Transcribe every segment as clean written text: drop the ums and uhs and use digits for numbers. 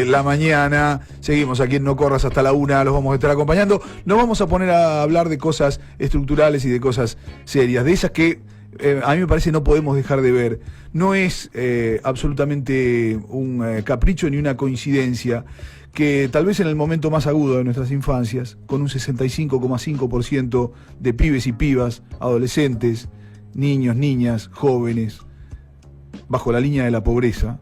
La mañana, seguimos aquí en No Corras hasta la 1, los vamos a estar acompañando. Nos vamos a poner a hablar de cosas estructurales y de cosas serias, de esas que a mí me parece no podemos dejar de ver. No es absolutamente un capricho ni una coincidencia que tal vez en el momento más agudo de nuestras infancias, con un 65,5% de pibes y pibas, adolescentes, niños, niñas, jóvenes, bajo la línea de la pobreza.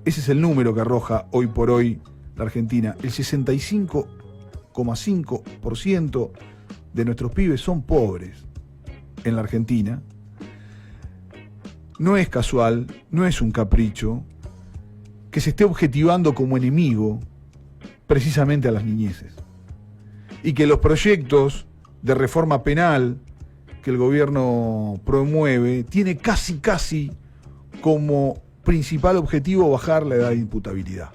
Ese es el número que arroja hoy por hoy la Argentina. El 65,5% de nuestros pibes son pobres en la Argentina. No es casual, no es un capricho que se esté objetivando como enemigo precisamente a las niñeces. Y que los proyectos de reforma penal que el gobierno promueve tiene casi como principal objetivo bajar la edad de imputabilidad.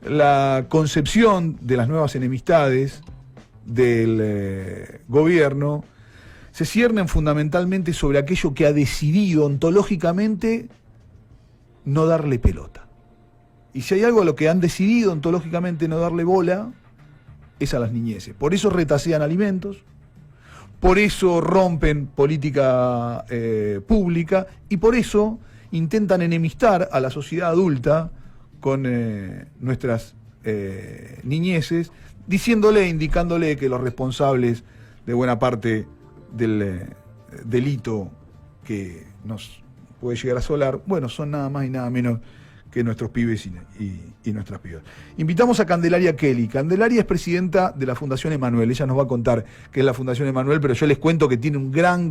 La concepción de las nuevas enemistades del gobierno se ciernen fundamentalmente sobre aquello que ha decidido ontológicamente no darle pelota. Y si hay algo a lo que han decidido ontológicamente no darle bola, es a las niñeces. Por eso retasean alimentos, por eso rompen política pública y por eso intentan enemistar a la sociedad adulta con nuestras niñeces, indicándole que los responsables de buena parte del delito que nos puede llegar a asolar, bueno, son nada más y nada menos que nuestros pibes y nuestras pibas. Invitamos a Candelaria Kelly. Candelaria es presidenta de la Fundación Emanuel. Ella nos va a contar qué es la Fundación Emanuel, pero yo les cuento que tiene un gran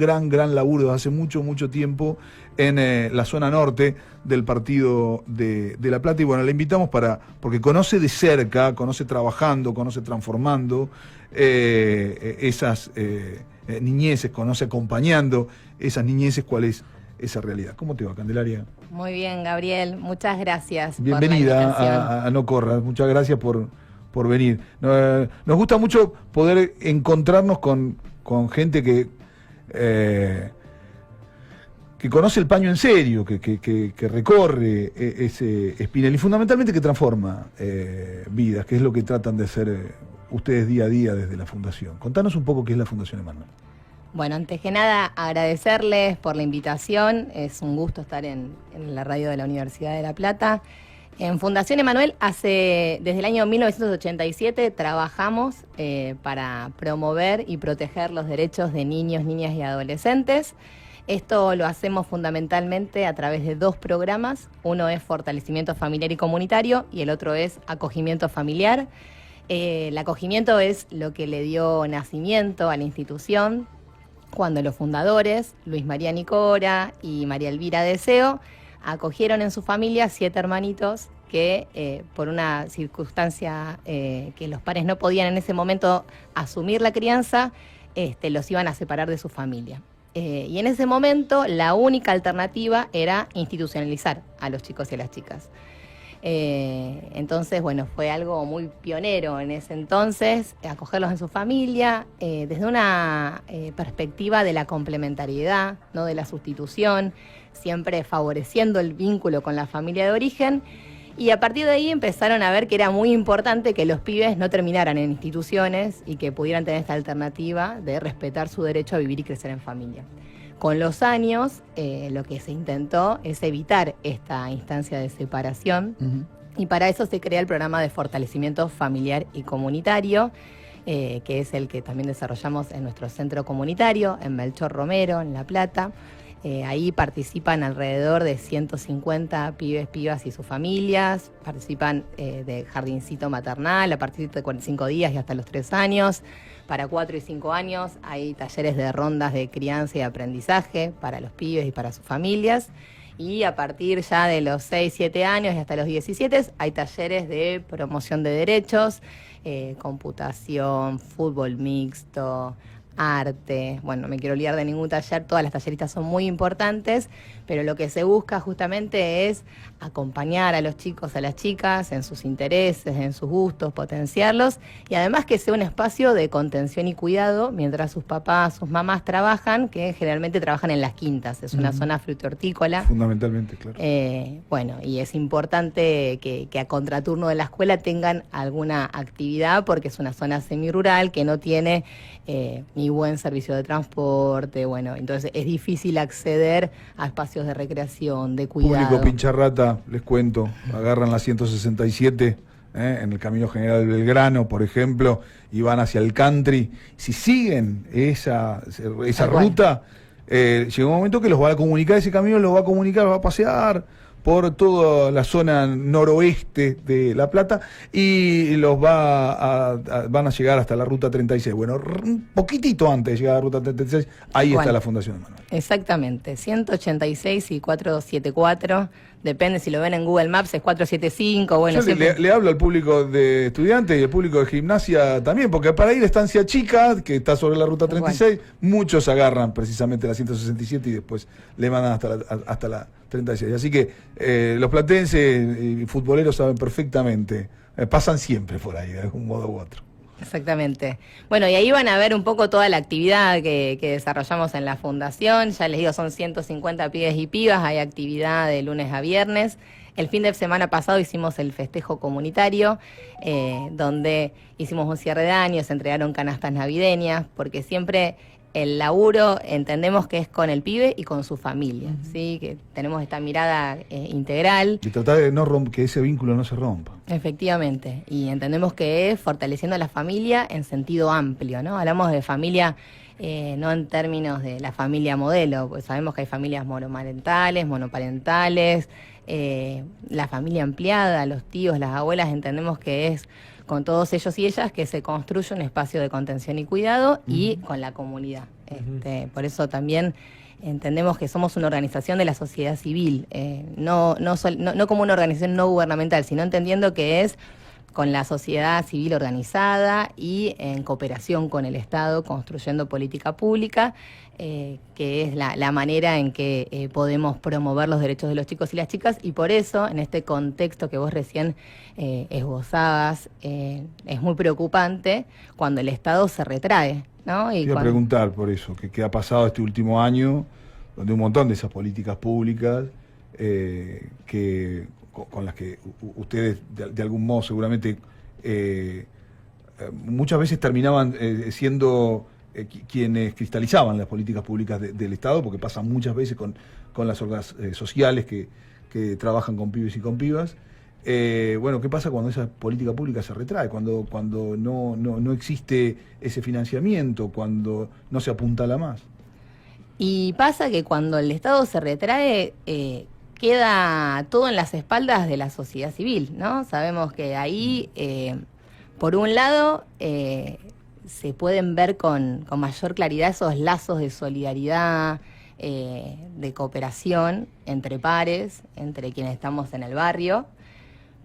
laburo desde hace mucho tiempo en la zona norte del partido de La Plata. Y bueno, la invitamos porque conoce de cerca, conoce trabajando, conoce transformando esas niñeces, conoce acompañando esas niñeces, cuál es esa realidad. ¿Cómo te va, Candelaria? Muy bien, Gabriel. Muchas gracias. Bienvenida a No Corras. Muchas gracias por venir. Nos gusta mucho poder encontrarnos con gente que conoce el paño en serio, que recorre ese espinel y fundamentalmente que transforma vidas, que es lo que tratan de hacer ustedes día a día desde la Fundación. Contanos un poco qué es la Fundación Emanuel. Bueno, antes que nada, agradecerles por la invitación. Es un gusto estar en la radio de la Universidad de La Plata. En Fundación Emanuel, desde el año 1987, trabajamos para promover y proteger los derechos de niños, niñas y adolescentes. Esto lo hacemos fundamentalmente a través de dos programas. Uno es fortalecimiento familiar y comunitario y el otro es acogimiento familiar. El acogimiento es lo que le dio nacimiento a la institución, cuando los fundadores, Luis María Nicora y María Elvira Deseo, acogieron en su familia 7 hermanitos que por una circunstancia que los padres no podían en ese momento asumir la crianza, los iban a separar de su familia. Y en ese momento la única alternativa era institucionalizar a los chicos y a las chicas. Entonces, bueno, fue algo muy pionero en ese entonces, acogerlos en su familia, desde una perspectiva de la complementariedad, no de la sustitución, siempre favoreciendo el vínculo con la familia de origen. Y a partir de ahí empezaron a ver que era muy importante que los pibes no terminaran en instituciones y que pudieran tener esta alternativa de respetar su derecho a vivir y crecer en familia. Con los años, lo que se intentó es evitar esta instancia de separación. Y para eso se crea el programa de fortalecimiento familiar y comunitario, que es el que también desarrollamos en nuestro centro comunitario, en Melchor Romero, en La Plata. Ahí participan alrededor de 150 pibes, pibas y sus familias. Participan de jardincito maternal a partir de 45 días y hasta los 3 años. Para 4 y 5 años hay talleres de rondas de crianza y aprendizaje para los pibes y para sus familias. Y a partir ya de los 6, 7 años y hasta los 17 hay talleres de promoción de derechos, computación, fútbol mixto, arte, bueno, no me quiero olvidar de ningún taller, todas las talleristas son muy importantes, pero lo que se busca justamente es acompañar a los chicos, a las chicas en sus intereses, en sus gustos, potenciarlos y además que sea un espacio de contención y cuidado mientras sus papás, sus mamás trabajan, que generalmente trabajan en las quintas, es una zona fruto-hortícola. Fundamentalmente, claro. Bueno, y es importante que a contraturno de la escuela tengan alguna actividad porque es una zona semirural que no tiene ni buen servicio de transporte, bueno, entonces es difícil acceder a espacios de recreación, de cuidado. Público pincharrata, les cuento, agarran la 167 en el Camino General Belgrano, por ejemplo, y van hacia el country. Si siguen esa ruta, llega un momento que los va a comunicar, ese camino los va a comunicar, los va a pasear por toda la zona noroeste de La Plata y los van a llegar hasta la Ruta 36. Bueno, un poquitito antes de llegar a la Ruta 36, ahí está la Fundación Emanuel. Exactamente, 186 y 474, depende si lo ven en Google Maps, es 475, bueno. Yo le hablo al público de estudiantes y al público de gimnasia también, porque para ir a Estancia Chica, que está sobre la Ruta 36, muchos agarran precisamente la 167 y después le mandan hasta la 36. Así que los platenses y futboleros saben perfectamente, pasan siempre por ahí, de algún modo u otro. Exactamente. Bueno, y ahí van a ver un poco toda la actividad que desarrollamos en la fundación. Ya les digo, son 150 pibes y pibas, hay actividad de lunes a viernes. El fin de semana pasado hicimos el festejo comunitario, donde hicimos un cierre de año, se entregaron canastas navideñas, porque siempre el laburo entendemos que es con el pibe y con su familia, ¿sí? Que tenemos esta mirada integral. Y tratar de que ese vínculo no se rompa. Efectivamente, y entendemos que es fortaleciendo a la familia en sentido amplio, ¿no? Hablamos de familia no en términos de la familia modelo, pues sabemos que hay familias monomarentales, monoparentales, la familia ampliada, los tíos, las abuelas, entendemos que es con todos ellos y ellas que se construye un espacio de contención y cuidado y con la comunidad. Por eso también entendemos que somos una organización de la sociedad civil, no como una organización no gubernamental, sino entendiendo que es con la sociedad civil organizada y en cooperación con el Estado, construyendo política pública, que es la manera en que podemos promover los derechos de los chicos y las chicas, y por eso, en este contexto que vos recién esbozabas, es muy preocupante cuando el Estado se retrae, ¿no? Te iba a preguntar por eso, ¿qué ha pasado este último año, donde un montón de esas políticas públicas con las que ustedes de algún modo seguramente muchas veces terminaban siendo quienes cristalizaban las políticas públicas del Estado, porque pasa muchas veces con las obras sociales que trabajan con pibes y con pibas. Bueno, ¿qué pasa cuando esa política pública se retrae? Cuando no existe ese financiamiento, cuando no se apuntala más. Y pasa que cuando el Estado se retrae, queda todo en las espaldas de la sociedad civil, ¿no? Sabemos que ahí, por un lado, se pueden ver con mayor claridad esos lazos de solidaridad, de cooperación entre pares, entre quienes estamos en el barrio,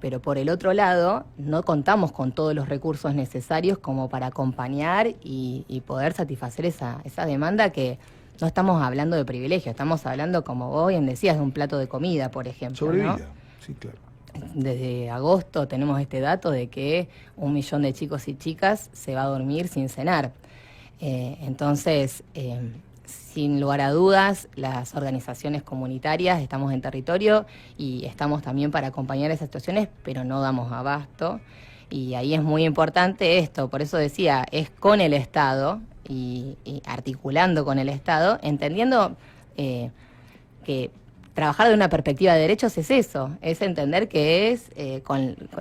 pero por el otro lado no contamos con todos los recursos necesarios como para acompañar y poder satisfacer esa demanda que no estamos hablando de privilegio, estamos hablando, como vos bien decías, de un plato de comida, por ejemplo. Sobrevida, ¿no? Sí, claro. Desde agosto tenemos este dato de que 1 millón de chicos y chicas se va a dormir sin cenar. Entonces, sin lugar a dudas, las organizaciones comunitarias estamos en territorio y estamos también para acompañar esas situaciones, pero no damos abasto. Y ahí es muy importante esto, por eso decía, es con el Estado y articulando con el Estado, entendiendo que trabajar de una perspectiva de derechos es eso, es entender que es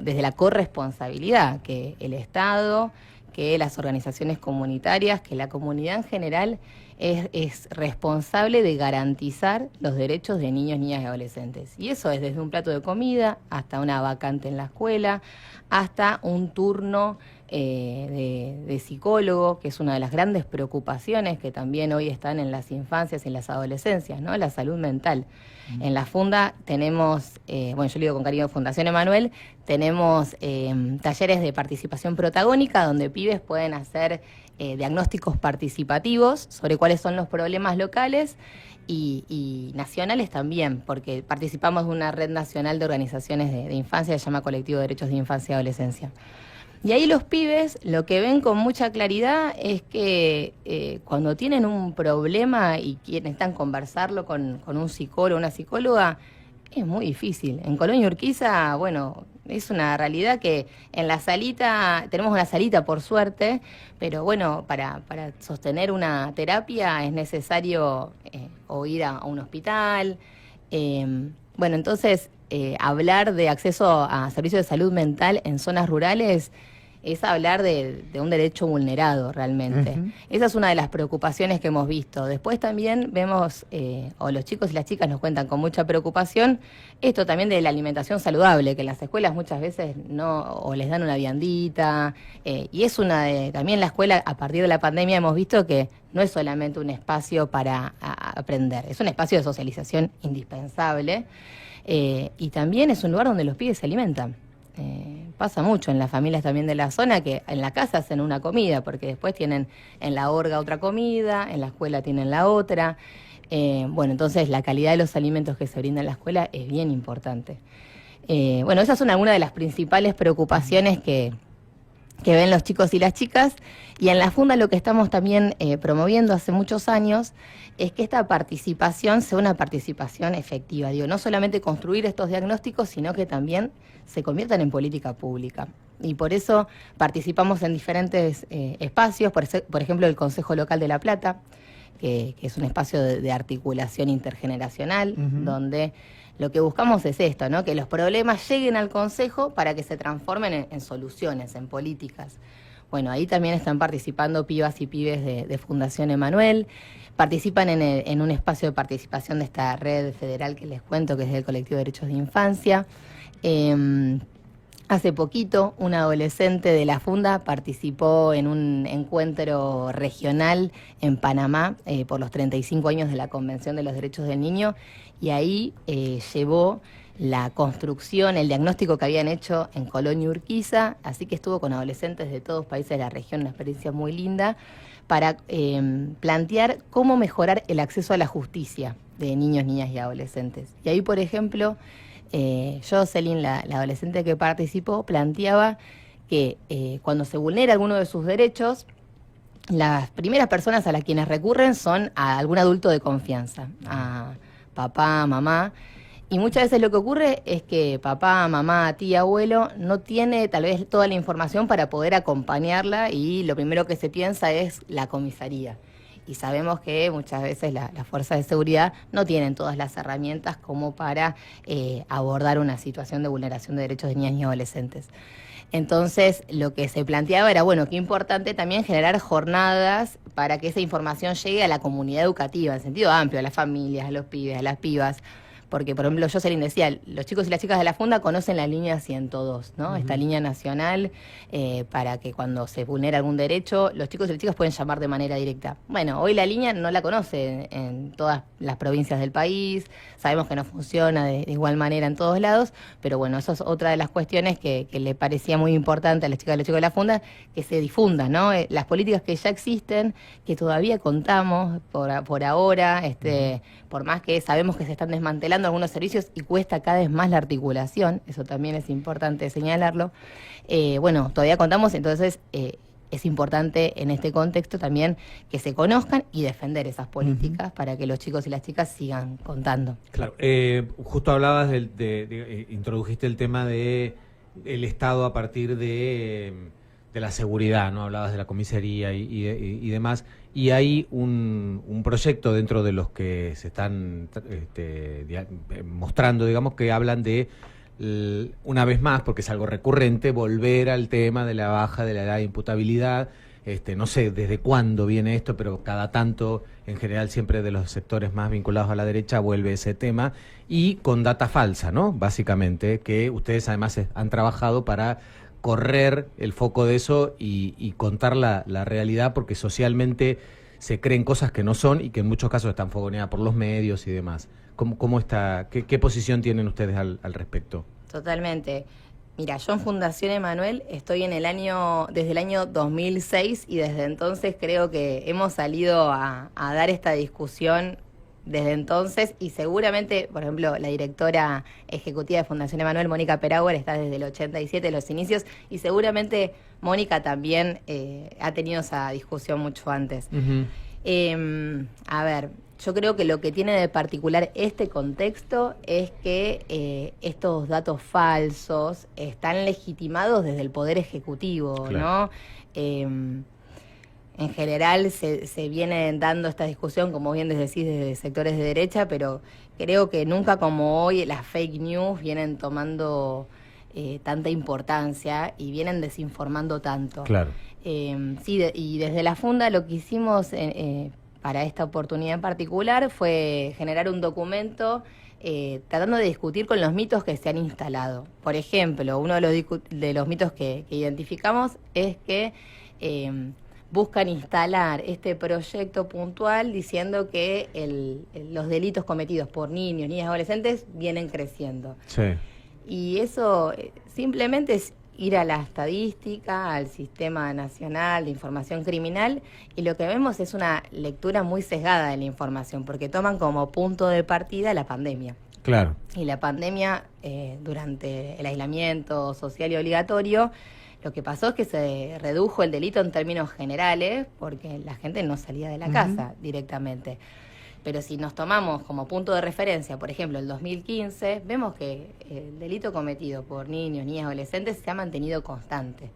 desde la corresponsabilidad, que el Estado, que las organizaciones comunitarias, que la comunidad en general es responsable de garantizar los derechos de niños, niñas y adolescentes. Y eso es desde un plato de comida hasta una vacante en la escuela, hasta un turno de psicólogo, que es una de las grandes preocupaciones que también hoy están en las infancias y en las adolescencias, ¿no? La salud mental. En la Funda tenemos, bueno, yo le digo con cariño Fundación Emanuel, tenemos talleres de participación protagónica donde pibes pueden hacer diagnósticos participativos sobre cuáles son los problemas locales y nacionales también, porque participamos de una red nacional de organizaciones de infancia que se llama Colectivo de Derechos de Infancia y Adolescencia. Y ahí los pibes lo que ven con mucha claridad es que cuando tienen un problema y necesitan conversarlo con un psicólogo o una psicóloga, es muy difícil. En Colonia Urquiza, bueno, es una realidad que en la salita, tenemos una salita por suerte, pero bueno, para sostener una terapia es necesario o ir a un hospital. Bueno, entonces, hablar de acceso a servicios de salud mental en zonas rurales es hablar de un derecho vulnerado realmente. Uh-huh. Esa es una de las preocupaciones que hemos visto. Después también vemos, o los chicos y las chicas nos cuentan con mucha preocupación, esto también de la alimentación saludable, que en las escuelas muchas veces no, o les dan una viandita, y es una de, también la escuela a partir de la pandemia hemos visto que no es solamente un espacio para aprender, es un espacio de socialización indispensable, y también es un lugar donde los pibes se alimentan. Pasa mucho en las familias también de la zona que en la casa hacen una comida porque después tienen en la orga otra comida, en la escuela tienen la otra. Bueno, entonces la calidad de los alimentos que se brindan en la escuela es bien importante. Bueno, esas son algunas de las principales preocupaciones que ven los chicos y las chicas, y en la Funda lo que estamos también promoviendo hace muchos años es que esta participación sea una participación efectiva. Digo, no solamente construir estos diagnósticos, sino que también se conviertan en política pública. Y por eso participamos en diferentes espacios, por ejemplo el Consejo Local de La Plata, que es un espacio de articulación intergeneracional, uh-huh, donde lo que buscamos es esto, ¿no? Que los problemas lleguen al Consejo para que se transformen en soluciones, en políticas. Bueno, ahí también están participando pibas y pibes de Fundación Emanuel, participan en un espacio de participación de esta red federal que les cuento, que es del Colectivo de Derechos de Infancia. Hace poquito, un adolescente de la Funda participó en un encuentro regional en Panamá por los 35 años de la Convención de los Derechos del Niño, y ahí llevó la construcción, el diagnóstico que habían hecho en Colonia Urquiza, así que estuvo con adolescentes de todos países de la región, una experiencia muy linda, para plantear cómo mejorar el acceso a la justicia de niños, niñas y adolescentes. Y ahí, por ejemplo, Jocelyn, la adolescente que participó, planteaba que cuando se vulnera alguno de sus derechos, las primeras personas a las quienes recurren son a algún adulto de confianza, a papá, mamá, y muchas veces lo que ocurre es que papá, mamá, tía, abuelo no tiene tal vez toda la información para poder acompañarla, y lo primero que se piensa es la comisaría. Y sabemos que muchas veces las fuerzas de seguridad no tienen todas las herramientas como para abordar una situación de vulneración de derechos de niñas y adolescentes. Entonces, lo que se planteaba era, bueno, qué importante también generar jornadas para que esa información llegue a la comunidad educativa, en sentido amplio, a las familias, a los pibes, a las pibas. Porque, por ejemplo, Jocelyn decía, los chicos y las chicas de la Funda conocen la línea 102, ¿no? Uh-huh. Esta línea nacional para que cuando se vulnera algún derecho, los chicos y las chicas pueden llamar de manera directa. Bueno, hoy la línea no la conoce en todas las provincias del país, sabemos que no funciona de igual manera en todos lados, pero bueno, eso es otra de las cuestiones que le parecía muy importante a las chicas y los chicos de la Funda, que se difundan, ¿no? Las políticas que ya existen, que todavía contamos por ahora, por más que sabemos que se están desmantelando algunos servicios y cuesta cada vez más la articulación, eso también es importante señalarlo. Bueno, todavía contamos, entonces es importante en este contexto también que se conozcan y defender esas políticas, uh-huh, para que los chicos y las chicas sigan contando. Claro, justo hablabas introdujiste el tema de el Estado a partir de la seguridad, ¿no? Hablabas de la comisaría y demás, y hay un proyecto dentro de los que se están mostrando, digamos, que hablan de, una vez más, porque es algo recurrente, volver al tema de la baja de la edad de imputabilidad. No sé desde cuándo viene esto, pero cada tanto, en general siempre de los sectores más vinculados a la derecha, vuelve ese tema, y con data falsa, ¿no? Básicamente, que ustedes además han trabajado para correr el foco de eso y contar la realidad, porque socialmente se creen cosas que no son y que en muchos casos están fogoneadas por los medios y demás. ¿Cómo está? ¿Qué posición tienen ustedes al respecto? Totalmente. Mira, yo en Fundación Emanuel estoy desde el año 2006 y desde entonces creo que hemos salido a dar esta discusión desde entonces y seguramente, por ejemplo, la directora ejecutiva de Fundación Emanuel, Mónica Perauer, está desde el 87, los inicios, y seguramente Mónica también ha tenido esa discusión mucho antes. A ver, yo creo que lo que tiene de particular este contexto es que estos datos falsos están legitimados desde el Poder Ejecutivo, claro, ¿no? En general se viene dando esta discusión, como bien decís, desde sectores de derecha, pero creo que nunca como hoy las fake news vienen tomando tanta importancia y vienen desinformando tanto. Claro. Sí, y desde la Funda lo que hicimos para esta oportunidad en particular fue generar un documento tratando de discutir con los mitos que se han instalado. Por ejemplo, uno de los mitos que identificamos es que buscan instalar este proyecto puntual diciendo que los delitos cometidos por niños, niñas y adolescentes vienen creciendo. Sí. Y eso simplemente es ir a la estadística, al Sistema Nacional de Información Criminal, y lo que vemos es una lectura muy sesgada de la información, porque toman como punto de partida la pandemia. Claro. Y la pandemia, durante el aislamiento social y obligatorio, lo que pasó es que se redujo el delito en términos generales, porque la gente no salía de la casa directamente. Pero si nos tomamos como punto de referencia, por ejemplo, el 2015, vemos que el delito cometido por niños, niñas, adolescentes se ha mantenido constante,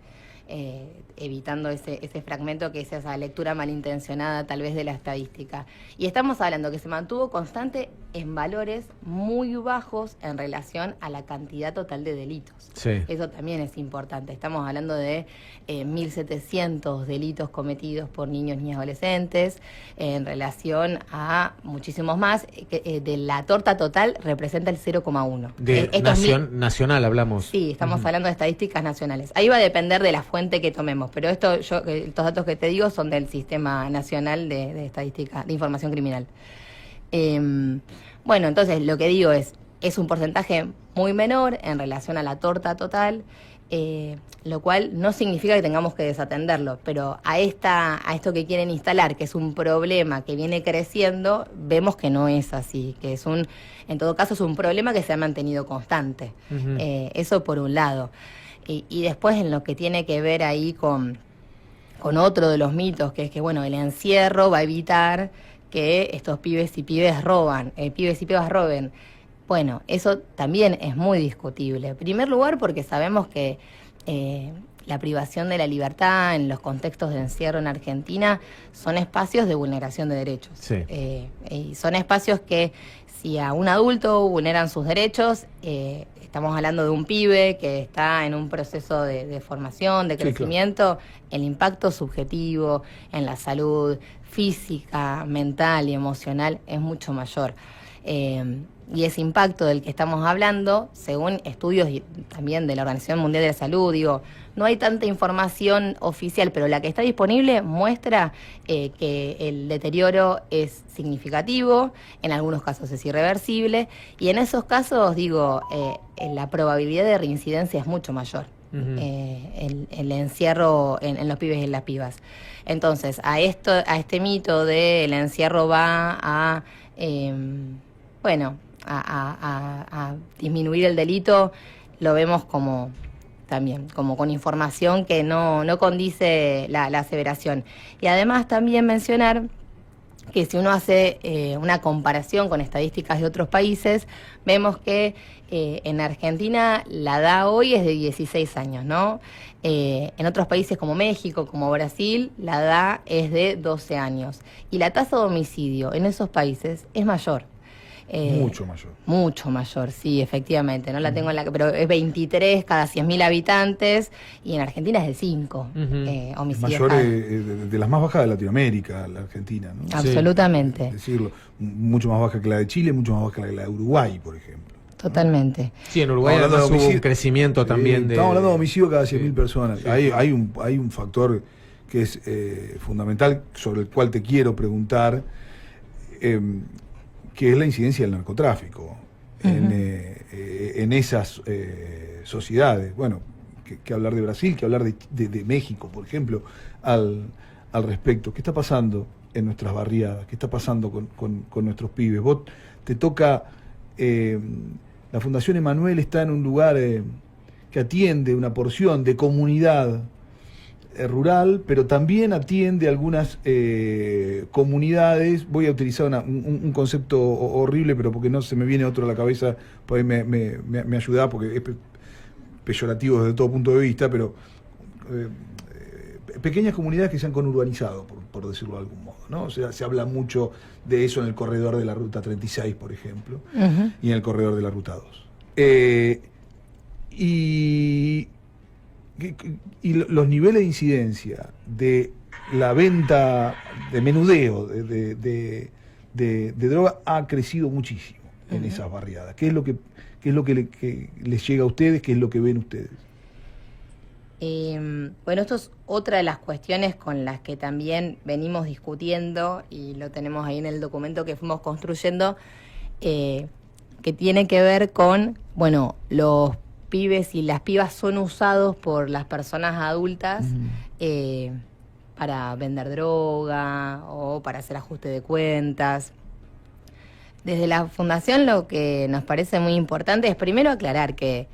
evitando ese fragmento que es esa lectura malintencionada tal vez de la estadística. Y estamos hablando que se mantuvo constante en valores muy bajos en relación a la cantidad total de delitos. Sí. Eso también es importante. Estamos hablando de 1.700 delitos cometidos por niños, niñas, adolescentes, en relación a muchísimos más, que de la torta total representa el 0,1. De nacional hablamos. Sí, estamos hablando de estadísticas nacionales. Ahí va a depender de la fuente que tomemos, pero estos datos que te digo son del Sistema Nacional de Estadística, de Información Criminal. Bueno, entonces lo que digo es un porcentaje muy menor en relación a la torta total, lo cual no significa que tengamos que desatenderlo, pero a esto que quieren instalar, que es un problema que viene creciendo, vemos que no es así, que en todo caso es un problema que se ha mantenido constante. Eso por un lado. Y después en lo que tiene que ver ahí con otro de los mitos, que es que bueno, el encierro va a evitar que estos pibes y pibas roben. Bueno, eso también es muy discutible. En primer lugar, porque sabemos que la privación de la libertad en los contextos de encierro en Argentina son espacios de vulneración de derechos. Sí. Y son espacios que si a un adulto vulneran sus derechos, estamos hablando de un pibe que está en un proceso de formación, de crecimiento, sí, claro, el impacto subjetivo en la salud física, mental y emocional es mucho mayor. Y ese impacto del que estamos hablando, según estudios también de la Organización Mundial de la Salud, no hay tanta información oficial, pero la que está disponible muestra que el deterioro es significativo, en algunos casos es irreversible, y en esos casos, la probabilidad de reincidencia es mucho mayor. El encierro en los pibes y en las pibas. Entonces, a este mito de el encierro va a disminuir el delito, lo vemos como con información que no condice la aseveración. Y además también mencionar que si uno hace una comparación con estadísticas de otros países, vemos que en Argentina la edad hoy es de 16 años, ¿no? En otros países como México, como Brasil, la edad es de 12 años. Y la tasa de homicidio en esos países es mayor. Mucho mayor. Mucho mayor, sí, efectivamente. No la tengo pero es 23 cada 100.000 habitantes y en Argentina es de 5 homicidios. Mayor de las más bajas de Latinoamérica, la Argentina, ¿no? Absolutamente. Sí, decirlo, mucho más baja que la de Chile, mucho más baja que la de Uruguay, por ejemplo. Totalmente. Sí, en Uruguay además hubo un crecimiento también de... Estamos hablando de homicidio cada 100.000 personas. Sí. Hay un factor que es fundamental, sobre el cual te quiero preguntar, que es la incidencia del narcotráfico. en esas sociedades. Bueno, que hablar de Brasil, que hablar de México, por ejemplo, al respecto. ¿Qué está pasando en nuestras barriadas? ¿Qué está pasando con nuestros pibes? Vos te toca... la Fundación Emanuel está en un lugar que atiende una porción de comunidad rural, pero también atiende algunas comunidades. Voy a utilizar un concepto horrible, pero porque no se me viene otro a la cabeza, por ahí me ayuda, porque es peyorativo desde todo punto de vista, pero pequeñas comunidades que se han conurbanizado, por decirlo de algún modo, ¿no? O sea, se habla mucho de eso en el corredor de la Ruta 36, por ejemplo, y en el corredor de la Ruta 2. Y los niveles de incidencia de la venta de menudeo, de droga, ha crecido muchísimo en esas barriadas. ¿Qué es lo que les llega a ustedes? ¿Qué es lo que ven ustedes? Bueno, esto es otra de las cuestiones con las que también venimos discutiendo, y lo tenemos ahí en el documento que fuimos construyendo, que tiene que ver con, bueno, los pibes y las pibas son usados por las personas adultas para vender droga o para hacer ajuste de cuentas. Desde la Fundación lo que nos parece muy importante es primero aclarar que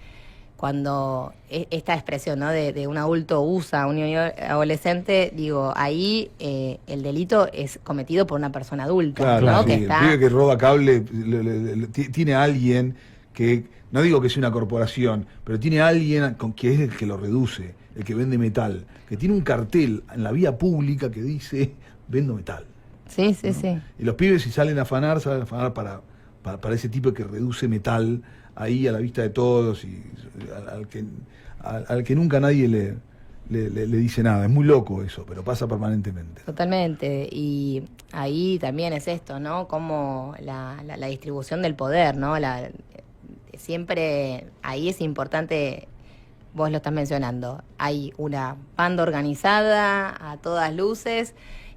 cuando esta expresión, ¿no?, de un adulto usa a un niño adolescente, digo, ahí el delito es cometido por una persona adulta, claro, ¿no? Sí. Que está... El pibe que roba cable tiene a alguien que, no digo que sea una corporación, pero tiene a alguien que es el que lo reduce, el que vende metal, que tiene un cartel en la vía pública que dice, vendo metal. Sí, sí, ¿no? sí. Y los pibes, si salen a afanar para ese tipo que reduce metal ahí a la vista de todos, y al que nunca nadie le dice nada. Es muy loco eso, pero pasa permanentemente. Totalmente. Y ahí también es esto, ¿no? Como la distribución del poder, ¿no? Siempre ahí es importante, vos lo estás mencionando, hay una banda organizada a todas luces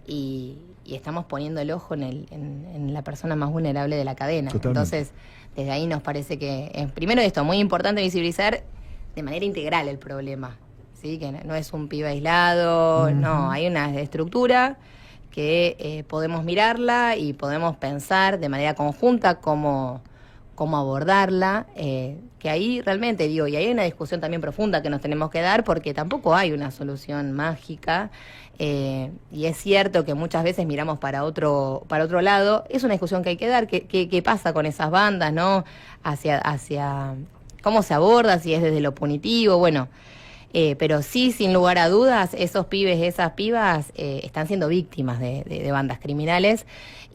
y estamos poniendo el ojo en la persona más vulnerable de la cadena. Totalmente. Entonces, desde ahí nos parece que es, primero esto, muy importante visibilizar de manera integral el problema, ¿sí? Que no es un pibe aislado, no, hay una estructura que podemos mirarla y podemos pensar de manera conjunta cómo abordarla, que ahí realmente digo, y hay una discusión también profunda que nos tenemos que dar, porque tampoco hay una solución mágica, y es cierto que muchas veces miramos para otro lado. Es una discusión que hay que dar, qué pasa con esas bandas, ¿no? Hacia cómo se aborda, si es desde lo punitivo, bueno, pero sí, sin lugar a dudas, esos pibes, esas pibas están siendo víctimas de bandas criminales,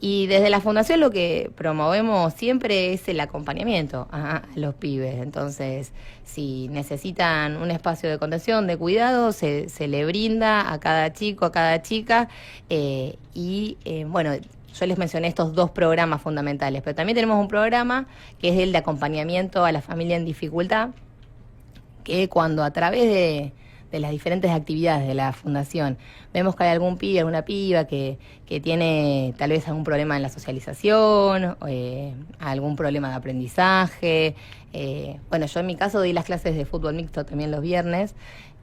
y desde la Fundación lo que promovemos siempre es el acompañamiento a los pibes. Entonces, si necesitan un espacio de contención, de cuidado, se le brinda a cada chico, a cada chica, bueno, yo les mencioné estos dos programas fundamentales, pero también tenemos un programa que es el de acompañamiento a la familia en dificultad, que cuando a través de las diferentes actividades de la Fundación vemos que hay algún pibe, alguna piba que tiene tal vez algún problema en la socialización, algún problema de aprendizaje. Bueno, yo en mi caso doy las clases de fútbol mixto también los viernes.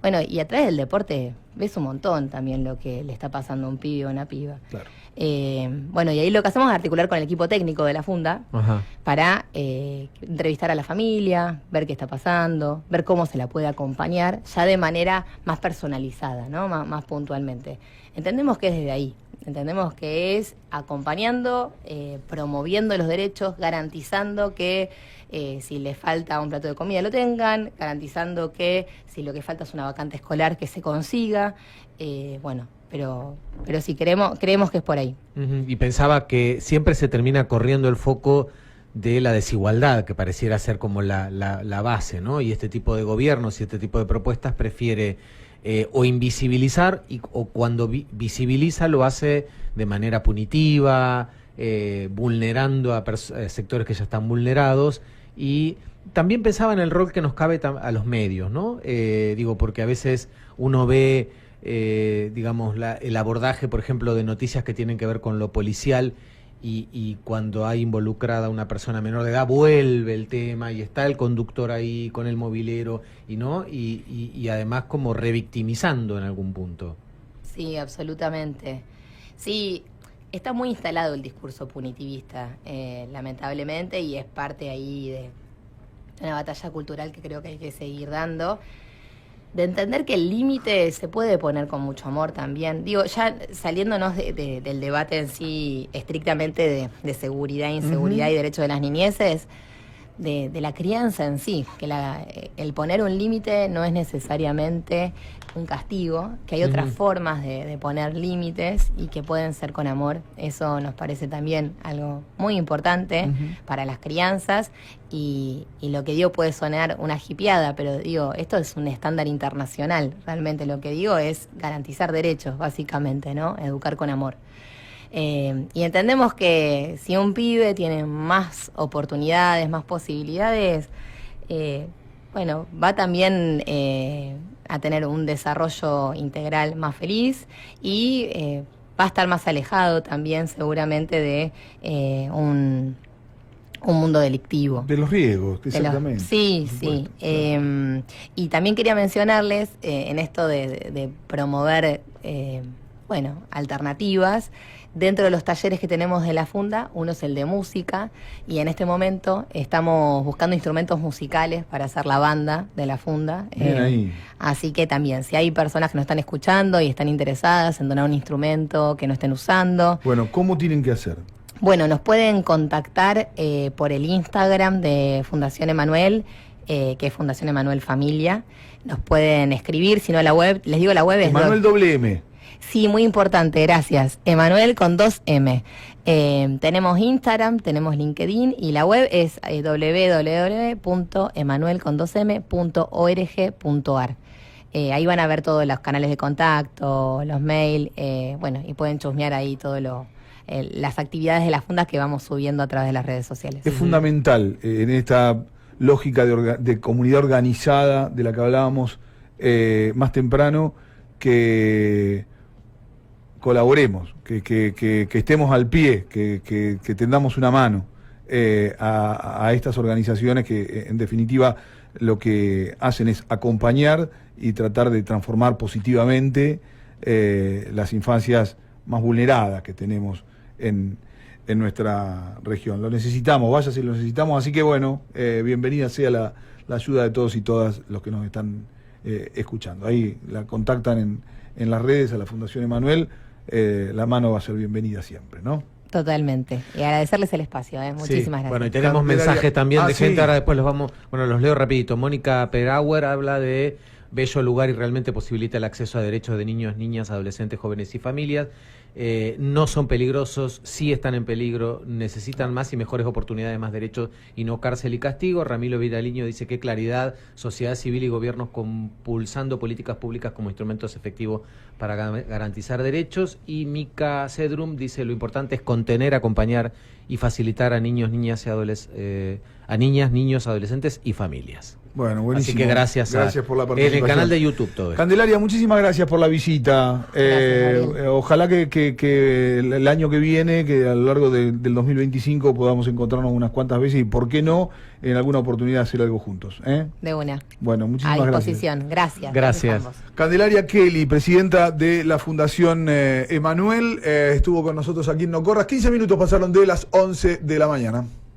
Bueno, y a través del deporte ves un montón también lo que le está pasando a un pibe o una piba. Claro. Bueno, y ahí lo que hacemos es articular con el equipo técnico de la Funda. Ajá. Para entrevistar a la familia, ver qué está pasando, ver cómo se la puede acompañar, ya de manera más personalizada, ¿no? Más puntualmente. Entendemos que es desde ahí. Entendemos que es acompañando, promoviendo los derechos, garantizando que si les falta un plato de comida lo tengan, garantizando que si lo que falta es una vacante escolar que se consiga, bueno, pero sí creemos que es por ahí. Y pensaba que siempre se termina corriendo el foco de la desigualdad, que pareciera ser como la base, ¿no? Y este tipo de gobiernos y este tipo de propuestas prefiere o invisibilizar, o cuando visibiliza lo hace de manera punitiva, vulnerando a sectores que ya están vulnerados. Y también pensaba en el rol que nos cabe a los medios, ¿no? Digo, porque a veces uno ve, digamos, el abordaje, por ejemplo, de noticias que tienen que ver con lo policial, y cuando hay involucrada una persona menor de edad vuelve el tema y está el conductor ahí con el mobilero y además como revictimizando en algún punto. Sí, absolutamente. Sí, está muy instalado el discurso punitivista, lamentablemente, y es parte ahí de una batalla cultural que creo que hay que seguir dando, de entender que el límite se puede poner con mucho amor también. Digo, ya saliéndonos del debate en sí estrictamente de seguridad, inseguridad y derecho de las niñeces, de la crianza en sí, que el poner un límite no es necesariamente un castigo, que hay otras formas de poner límites y que pueden ser con amor. Eso nos parece también algo muy importante para las crianzas y lo que digo puede sonar una jipeada, pero digo, esto es un estándar internacional. Realmente lo que digo es garantizar derechos, básicamente, ¿no? Educar con amor. Y entendemos que si un pibe tiene más oportunidades, más posibilidades, bueno, va también a tener un desarrollo integral más feliz y va a estar más alejado también seguramente de un mundo delictivo. De los riesgos, exactamente. Sí. Y también quería mencionarles en esto de promover, alternativas. Dentro de los talleres que tenemos de la Funda, uno es el de música y en este momento estamos buscando instrumentos musicales para hacer la banda de la Funda. Bien ahí. Así que también, si hay personas que nos están escuchando y están interesadas en donar un instrumento que no estén usando. Bueno, ¿cómo tienen que hacer? Bueno, nos pueden contactar por el Instagram de Fundación Emanuel, que es Fundación Emanuel Familia. Nos pueden escribir, si no la web, les digo la web es... Emanuel WM. Sí, muy importante, gracias. Emanuel con 2M. Tenemos Instagram, tenemos LinkedIn y la web es www.emanuelcon2m.org.ar. Ahí van a ver todos los canales de contacto, los mails, y pueden chusmear ahí todo las actividades de las fundas que vamos subiendo a través de las redes sociales. Es fundamental en esta lógica de comunidad organizada de la que hablábamos más temprano, que colaboremos, que estemos al pie, que tendamos una mano a estas organizaciones que en definitiva lo que hacen es acompañar y tratar de transformar positivamente las infancias más vulneradas que tenemos en nuestra región. Lo necesitamos, vaya si lo necesitamos, así que bueno, bienvenida sea la ayuda de todos y todas los que nos están escuchando. Ahí la contactan en las redes a la Fundación Emanuel. La mano va a ser bienvenida siempre, ¿no? Totalmente. Y agradecerles el espacio, muchísimas gracias. Bueno, y tenemos mensajes también de gente, ahora después los leo rapidito. Mónica Perauer habla de bello lugar y realmente posibilita el acceso a derechos de niños, niñas, adolescentes, jóvenes y familias. No son peligrosos, sí están en peligro, necesitan más y mejores oportunidades, más derechos y no cárcel y castigo. Ramiro Vidaliño dice qué claridad, sociedad civil y gobiernos compulsando políticas públicas como instrumentos efectivos para garantizar derechos. Y Mica Cedrum dice lo importante es contener, acompañar y facilitar a niños, niñas y niños, adolescentes y familias. Bueno, buenísimo. Así que gracias por la participación. En el canal de YouTube todo esto. Candelaria, muchísimas gracias por la visita. Ojalá que el año que viene, que a lo largo del 2025 podamos encontrarnos unas cuantas veces y, ¿por qué no, en alguna oportunidad hacer algo juntos? De una. Bueno, muchísimas gracias. A disposición. Gracias. Gracias. Candelaria Kelly, presidenta de la Fundación Emanuel, estuvo con nosotros aquí en No Corras. 15 minutos pasaron de las 11 de la mañana.